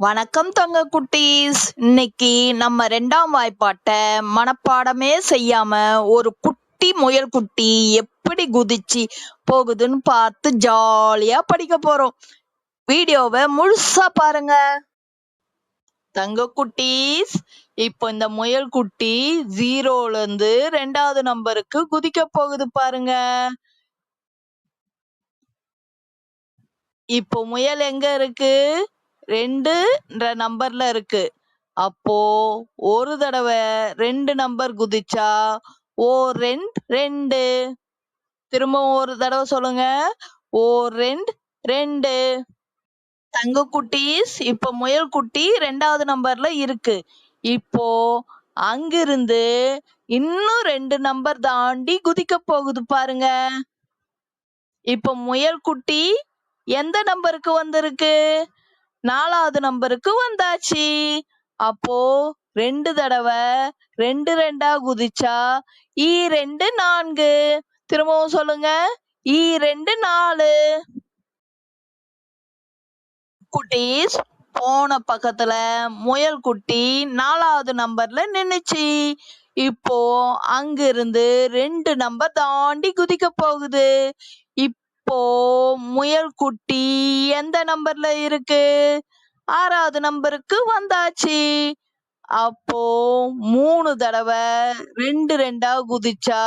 வணக்கம் தங்க குட்டீஸ். இன்னைக்கு நம்ம 2ஆம் வாய்ப்பாட்டை மனப்பாடமே செய்யாம ஒரு குட்டி முயல் குட்டி எப்படி குதிச்சு போகுதுன்னு பார்த்து ஜாலியா படிக்க போறோம். வீடியோவை முழுசா பாருங்க தங்க குட்டீஸ். இப்போ இந்த முயல் குட்டி 0ல இருந்து 2வது நம்பருக்கு குதிக்க போகுது பாருங்க. இப்போ முயல் எங்க இருக்கு? 2ன்ற நம்பர்ல இருக்கு. அப்போ ஒரு தடவை 2 நம்பர் குதிச்சா ஓ 2. திரும்பவும் ஒரு தடவை சொல்லுங்க. ஓ 2. தங்க குட்டீஸ், இப்ப முயல் குட்டி 2வது நம்பர்ல இருக்கு. இப்போ அங்கிருந்து இன்னும் 2 நம்பர் தாண்டி குதிக்க போகுது பாருங்க. இப்ப முயல் குட்டி எந்த நம்பருக்கு வந்திருக்கு? 4வது நம்பருக்கு வந்தாச்சு. அப்போ 2 தடவை 2 குதிச்சா 4. திரும்பவும் சொல்லுங்க. 4. குட்டீஸ், போன பக்கத்துல முயல் குட்டி 4வது நம்பர்ல நின்னுச்சு. இப்போ அங்கிருந்து 2 நம்பர் தாண்டி குதிக்க போகுது. இப்போ முயல் குட்டி எந்த நம்பர்ல இருக்கு? 6வது நம்பருக்கு வந்தாச்சு. அப்போ 3 தடவை 2 குதிச்சா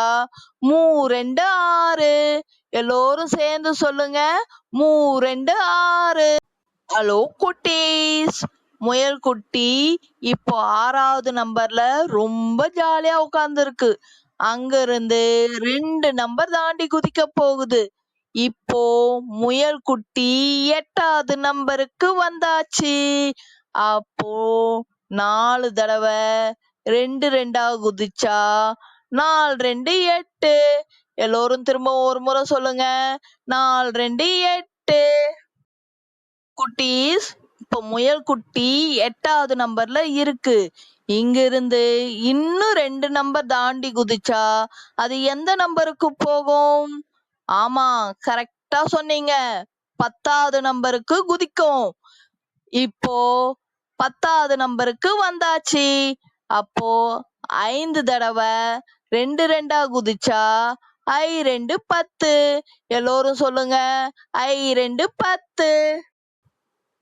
3 6. எல்லோரும் சேர்ந்து சொல்லுங்க. 3 6. ஹலோ குட்டீஸ், முயல் குட்டி இப்போ 6வது நம்பர்ல ரொம்ப ஜாலியா உட்கார்ந்துருக்கு. அங்க இருந்து 2 நம்பர் தாண்டி குதிக்க போகுது. இப்போ முயல் குட்டி 8வது நம்பருக்கு வந்தாச்சு. அப்போ 4 தடவை 2 குதிச்சா 4 8. எல்லோரும் திரும்ப ஒரு முறை சொல்லுங்க. 4 8. குட்டீஸ், இப்போ முயல் குட்டி 8வது நம்பர்ல இருக்கு. இங்க இருந்து இன்னும் 2 நம்பர் தாண்டி குதிச்சா அது எந்த நம்பருக்கு போகும்? ஆமா, கரெக்டா சொன்னீங்க. 10வது நம்பருக்கு குதிக்கும். இப்போ 10வது நம்பருக்கு வந்தாச்சு. அப்போ 5 தடவை 2 குதிச்சா 10. எல்லோரும் சொல்லுங்க. 10.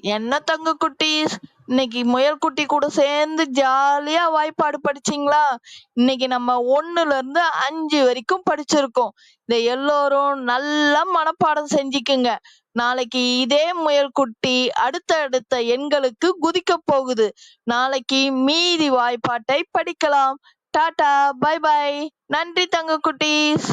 என்ன தங்க குட்டீஸ், இன்னைக்கு முயல் குட்டி கூட சேர்ந்து ஜாலியா வாய்ப்பாடு படிச்சீங்களா? இன்னைக்கு நம்ம 1ல இருந்து 5 வரைக்கும் படிச்சிருக்கோம். இதை எல்லோரும் நல்லா மனப்பாடம் செஞ்சுக்குங்க. நாளைக்கு இதே முயல் குட்டி அடுத்த எண்களுக்கு குதிக்க போகுது. நாளைக்கு மீதி வாய்ப்பாட்டை படிக்கலாம். Tata, bye bye. நன்றி தங்க குட்டீஸ்.